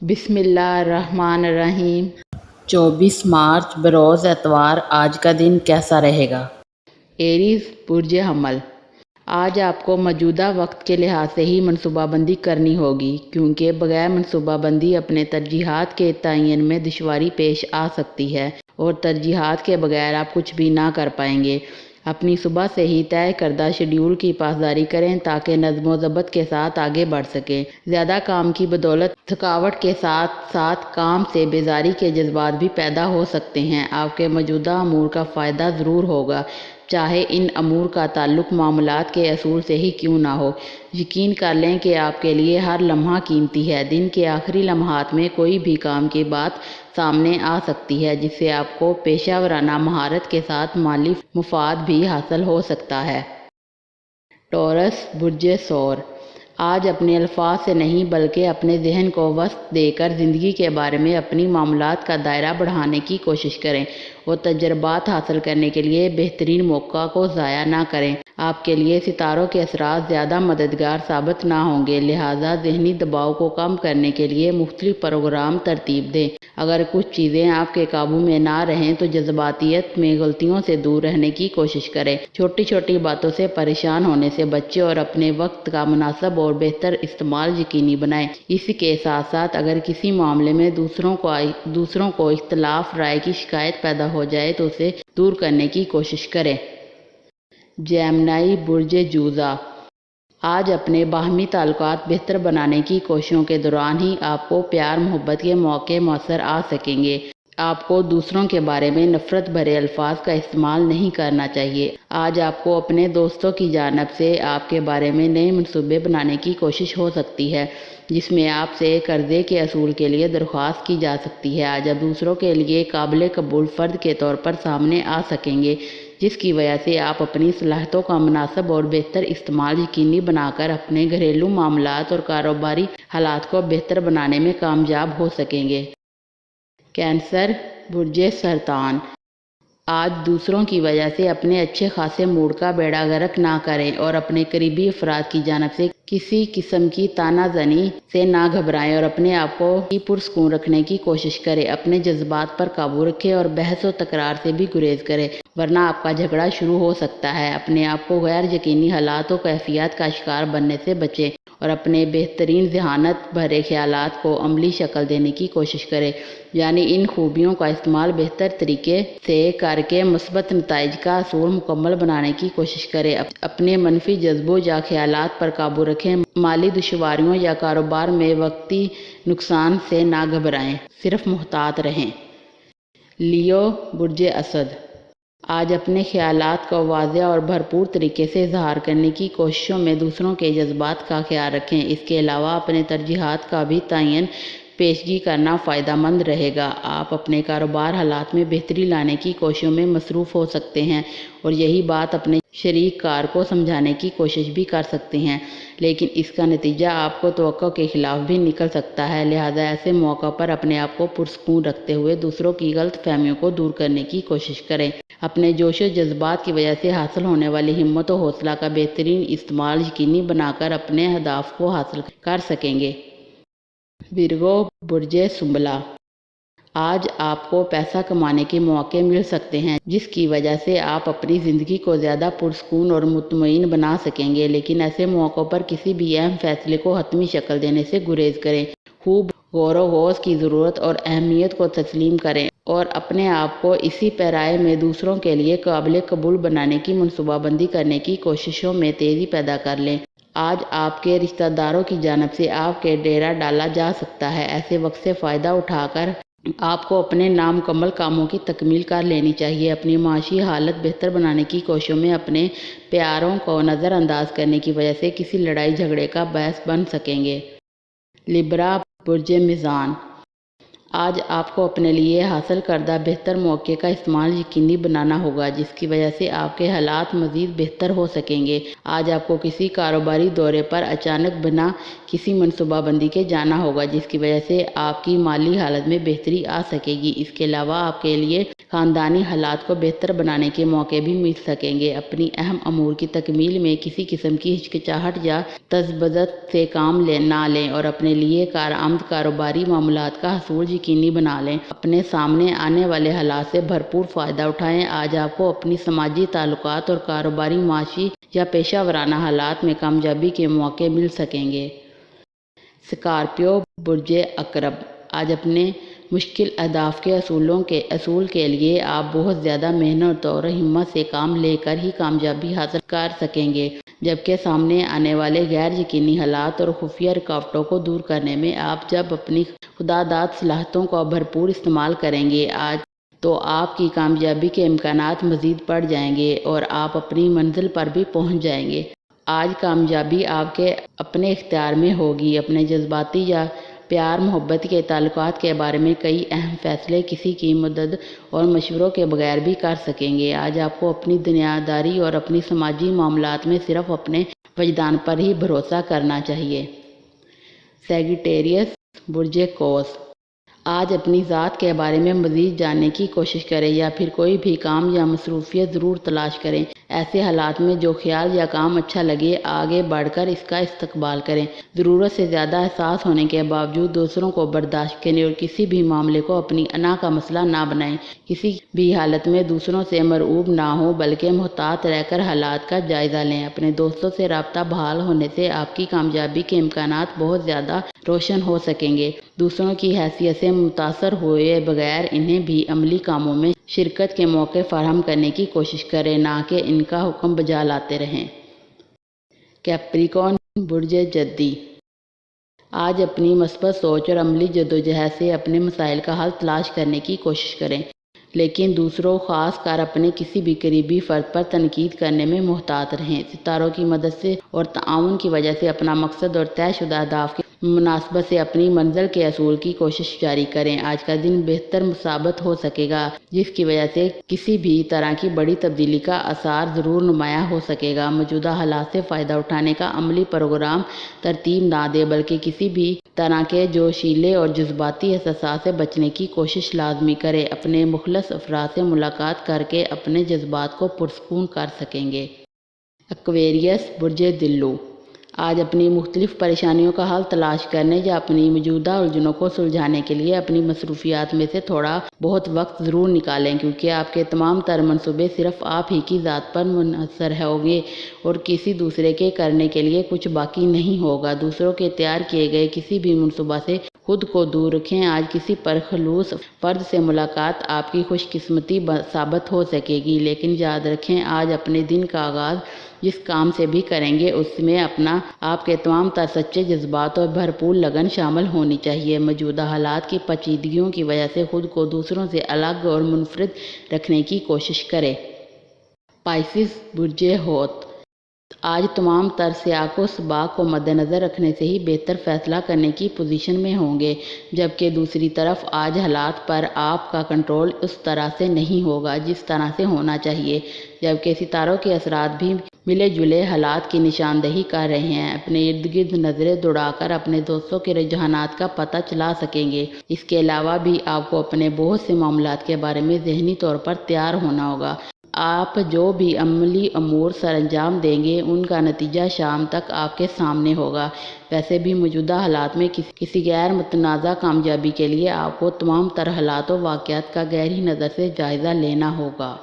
بسم اللہ الرحمن الرحیم۔ 24 مارچ بروز اتوار آج کا دن کیسا رہے گا؟ ایریز برج حمل۔ آج آپ کو موجودہ وقت کے لحاظ سے ہی منصوبہ بندی کرنی ہوگی، کیونکہ بغیر منصوبہ بندی اپنے ترجیحات کے تعین میں دشواری پیش آ سکتی ہے اور ترجیحات کے بغیر آپ کچھ بھی نہ کر پائیں گے۔ اپنی صبح سے ہی طے کردہ شیڈول کی پاسداری کریں تاکہ نظم و ضبط کے ساتھ آگے بڑھ سکیں۔ زیادہ کام کی بدولت تھکاوٹ کے ساتھ ساتھ کام سے بیزاری کے جذبات بھی پیدا ہو سکتے ہیں۔ آپ کے موجودہ امور کا فائدہ ضرور ہوگا، چاہے ان امور کا تعلق معاملات کے اصول سے ہی کیوں نہ ہو۔ یقین کر لیں کہ آپ کے لیے ہر لمحہ قیمتی ہے۔ دن کے آخری لمحات میں کوئی بھی کام کی بات سامنے آ سکتی ہے جس سے آپ کو پیشہ ورانہ مہارت کے ساتھ مالی مفاد بھی حاصل ہو سکتا ہے۔ ٹورس برج ثور۔ آج اپنے الفاظ سے نہیں بلکہ اپنے ذہن کو وسعت دے کر زندگی کے بارے میں اپنی معلومات کا دائرہ بڑھانے کی کوشش کریں اور تجربات حاصل کرنے کے لیے بہترین موقع کو ضائع نہ کریں۔ آپ کے لیے ستاروں کے اثرات زیادہ مددگار ثابت نہ ہوں گے، لہٰذا ذہنی دباؤ کو کم کرنے کے لیے مختلف پروگرام ترتیب دیں۔ اگر کچھ چیزیں آپ کے قابو میں نہ رہیں تو جذباتیت میں غلطیوں سے دور رہنے کی کوشش کریں۔ چھوٹی چھوٹی باتوں سے پریشان ہونے سے بچیں اور اپنے وقت کا مناسب اور بہتر استعمال یقینی بنائیں۔ اس کے ساتھ ساتھ اگر کسی معاملے میں دوسروں کو اختلاف رائے کی شکایت پیدا ہو جائے تو اسے دور کرنے کی کوشش کریں۔ جیمنائی برج جوزا۔ آج اپنے باہمی تعلقات بہتر بنانے کی کوششوں کے دوران ہی آپ کو پیار محبت کے مواقع میسر آ سکیں گے۔ آپ کو دوسروں کے بارے میں نفرت بھرے الفاظ کا استعمال نہیں کرنا چاہیے۔ آج آپ کو اپنے دوستوں کی جانب سے آپ کے بارے میں نئے منصوبے بنانے کی کوشش ہو سکتی ہے، جس میں آپ سے قرضے کے اصول کے لیے درخواست کی جا سکتی ہے۔ آج آپ دوسروں کے لیے قابل قبول فرد کے طور پر سامنے آ سکیں گے، جس کی وجہ سے آپ اپنی صلاحیتوں کا مناسب اور بہتر استعمال یقینی بنا کر اپنے گھریلو معاملات اور کاروباری حالات کو بہتر بنانے میں کامیاب ہو سکیں گے۔ کینسر برج سرطان۔ آج دوسروں کی وجہ سے اپنے اچھے خاصے موڈ کا بیڑا غرق نہ کریں اور اپنے قریبی افراد کی جانب سے کسی قسم کی طعنہ زنی سے نہ گھبرائیں اور اپنے آپ کو پرسکون رکھنے کی کوشش کریں۔ اپنے جذبات پر قابو رکھیں اور بحث و تکرار سے بھی گریز کریں، ورنہ آپ کا جھگڑا شروع ہو سکتا ہے۔ اپنے آپ کو غیر یقینی حالات و کیفیات کا شکار بننے سے بچیں اور اپنے بہترین ذہانت بھرے خیالات کو عملی شکل دینے کی کوشش کریں، یعنی ان خوبیوں کا استعمال بہتر طریقے سے کر کے مثبت نتائج کا اصول مکمل بنانے کی کوشش کریں۔ اپنے منفی جذبوں یا خیالات پر قابو رکھیں۔ مالی دشواریوں یا کاروبار میں وقتی نقصان سے نہ گھبرائیں، صرف محتاط رہیں۔ لیو برج اسد۔ آج اپنے خیالات کو واضح اور بھرپور طریقے سے اظہار کرنے کی کوششوں میں دوسروں کے جذبات کا خیال رکھیں۔ اس کے علاوہ اپنے ترجیحات کا بھی تعین پیشگی کرنا فائدہ مند رہے گا۔ آپ اپنے کاروبار حالات میں بہتری لانے کی کوششوں میں مصروف ہو سکتے ہیں اور یہی بات اپنے شریک کار کو سمجھانے کی کوشش بھی کر سکتے ہیں، لیکن اس کا نتیجہ آپ کو توقع کے خلاف بھی نکل سکتا ہے، لہٰذا ایسے موقع پر اپنے آپ کو پرسکون رکھتے ہوئے دوسروں کی غلط فہمیوں کو دور کرنے کی کوشش کریں۔ اپنے جوش و جذبات کی وجہ سے حاصل ہونے والی ہمت و حوصلہ کا بہترین استعمال یقینی بنا کر اپنے اہداف کو حاصل کر سکیں گے۔ ورگو برج سنبلا۔ آج آپ کو پیسہ کمانے کے مواقع مل سکتے ہیں جس کی وجہ سے آپ اپنی زندگی کو زیادہ پرسکون اور مطمئن بنا سکیں گے، لیکن ایسے موقعوں پر کسی بھی اہم فیصلے کو حتمی شکل دینے سے گریز کریں۔ خوب غور و خوض کی ضرورت اور اہمیت کو تسلیم کریں اور اپنے آپ کو اسی پیرائے میں دوسروں کے لیے قابل قبول بنانے کی منصوبہ بندی کرنے کی کوششوں میں تیزی پیدا کر لیں۔ آج آپ کے رشتہ داروں کی جانب سے آپ کے ڈیرا ڈالا جا سکتا ہے۔ ایسے وقت سے فائدہ اٹھا کر آپ کو اپنے نامکمل کاموں کی تکمیل کر لینی چاہیے۔ اپنی معاشی حالت بہتر بنانے کی کوششوں میں اپنے پیاروں کو نظر انداز کرنے کی وجہ سے کسی لڑائی جھگڑے کا باعث بن سکیں گے۔ لبرا برج میزان۔ آج آپ کو اپنے لیے حاصل کردہ بہتر موقع کا استعمال یقینی بنانا ہوگا، جس کی وجہ سے آپ کے حالات مزید بہتر ہو سکیں گے۔ آج آپ کو کسی کاروباری دورے پر اچانک بنا کسی منصوبہ بندی کے جانا ہوگا، جس کی وجہ سے آپ کی مالی حالت میں بہتری آ سکے گی۔ اس کے علاوہ آپ کے لیے خاندانی حالات کو بہتر بنانے کے موقع بھی مل سکیں گے۔ اپنی اہم امور کی تکمیل میں کسی قسم کی ہچکچاہٹ یا تذبذب سے کام نہ لیں اور اپنے لیے کارآمد کاروباری معاملات کا حصول یقینی بنا لیں۔ اپنے سامنے آنے والے حالات سے بھرپور فائدہ اٹھائیں۔ آج آپ کو اپنی سماجی تعلقات اور کاروباری، معاشی یا پیشہ ورانہ حالات میں کامیابی کے موقع مل سکیں گے۔ اسکارپیو، برج عقرب، آج اپنے مشکل اہداف کے حصول کے لیے آپ بہت زیادہ محنت اور ہمت سے کام لے کر ہی کامیابی حاصل کر سکیں گے، جبکہ سامنے آنے والے غیر یقینی حالات اور خفیہ رکاوٹوں کو دور کرنے میں آپ جب اپنی خداداد صلاحیتوں کا بھرپور استعمال کریں گے تو آپ کی کامیابی کے امکانات مزید بڑھ جائیں گے اور آپ اپنی منزل پر بھی پہنچ جائیں گے۔ آج کامیابی آپ کے اپنے اختیار میں ہوگی۔ اپنے جذباتی یا پیار محبت کے تعلقات کے بارے میں کئی اہم فیصلے کسی کی مدد اور مشوروں کے بغیر بھی کر سکیں گے۔ آج آپ کو اپنی دنیاداری اور اپنی سماجی معاملات میں صرف اپنے وجدان پر ہی بھروسہ کرنا چاہیے۔ سیجیٹیریس، برج قوس، آج اپنی ذات کے بارے میں مزید جاننے کی کوشش کریں یا پھر کوئی بھی کام یا مصروفیت ضرور تلاش کریں۔ ایسے حالات میں جو خیال یا کام اچھا لگے، آگے بڑھ کر اس کا استقبال کریں۔ ضرورت سے زیادہ حساس ہونے کے باوجود دوسروں کو برداشت کریں اور کسی بھی معاملے کو اپنی انا کا مسئلہ نہ بنائیں۔ کسی بھی حالت میں دوسروں سے مرعوب نہ ہوں بلکہ محتاط رہ کر حالات کا جائزہ لیں۔ اپنے دوستوں سے رابطہ بحال ہونے سے آپ کی کامیابی کے امکانات بہت زیادہ روشن ہو سکیں گے۔ دوسروں کی حیثیت سے متاثر ہوئے بغیر انہیں بھی عملی کاموں میں شرکت کے موقع فراہم کرنے کی کوشش کریں، نہ کہ ان کا حکم بجا لاتے رہیں۔ کیپریکارن، برج جدی، آج اپنی مثبت سوچ اور عملی جدوجہد سے اپنے مسائل کا حل تلاش کرنے کی کوشش کریں، لیکن دوسروں، خاص کر اپنے کسی بھی قریبی فرد پر تنقید کرنے میں محتاط رہیں۔ ستاروں کی مدد سے اور تعاون کی وجہ سے اپنا مقصد اور طے شدہ اہداف کی مناسبت سے اپنی منزل کے حصول کی کوشش جاری کریں۔ آج کا دن بہتر ثابت ہو سکے گا، جس کی وجہ سے کسی بھی طرح کی بڑی تبدیلی کا اثر ضرور نمایاں ہو سکے گا۔ موجودہ حالات سے فائدہ اٹھانے کا عملی پروگرام ترتیب نہ دیں بلکہ کسی بھی طرح کے جوشیلے اور جذباتی احساسات سے بچنے کی کوشش لازمی کریں۔ اپنے مخلص افراد سے ملاقات کر کے اپنے جذبات کو پرسکون کر سکیں گے۔ ایکویریس، برج دلو، آج اپنی مختلف پریشانیوں کا حل تلاش کرنے یا اپنی موجودہ الجھنوں کو سلجھانے کے لیے اپنی مصروفیات میں سے تھوڑا بہت وقت ضرور نکالیں، کیونکہ آپ کے تمام تر منصوبے صرف آپ ہی کی ذات پر منحصر ہوں گے اور کسی دوسرے کے کرنے کے لیے کچھ باقی نہیں ہوگا۔ دوسروں کے تیار کیے گئے کسی بھی منصوبہ سے خود کو دور رکھیں۔ آج کسی پرخلوص فرد سے ملاقات آپ کی خوش قسمتی ثابت ہو سکے گی، لیکن یاد رکھیں آج اپنے دن کا آغاز جس کام سے بھی کریں گے اس میں آپ کے تمام تر سچے جذبات اور بھرپور لگن شامل ہونی چاہیے۔ موجودہ حالات کی پیچیدگیوں کی وجہ سے خود کو دوسروں سے الگ اور منفرد رکھنے کی کوشش کریں۔ پائسس، برج حوت، آج تمام تر سیاق و سباق کو مد نظر رکھنے سے ہی بہتر فیصلہ کرنے کی پوزیشن میں ہوں گے، جبکہ دوسری طرف آج حالات پر آپ کا کنٹرول اس طرح سے نہیں ہوگا جس طرح سے ہونا چاہیے، جبکہ ستاروں کے اثرات بھی ملے جلے حالات کی نشاندہی کر رہے ہیں۔ اپنے ارد گرد نظریں دوڑا کر اپنے دوستوں کے رجحانات کا پتہ چلا سکیں گے۔ اس کے علاوہ بھی آپ کو اپنے بہت سے معاملات کے بارے میں ذہنی طور پر تیار ہونا ہوگا۔ آپ جو بھی عملی امور سر انجام دیں گے ان کا نتیجہ شام تک آپ کے سامنے ہوگا۔ ویسے بھی موجودہ حالات میں کسی غیر متنازع کامیابی کے لیے آپ کو تمام تر حالات و واقعات کا گہری نظر سے جائزہ لینا ہوگا۔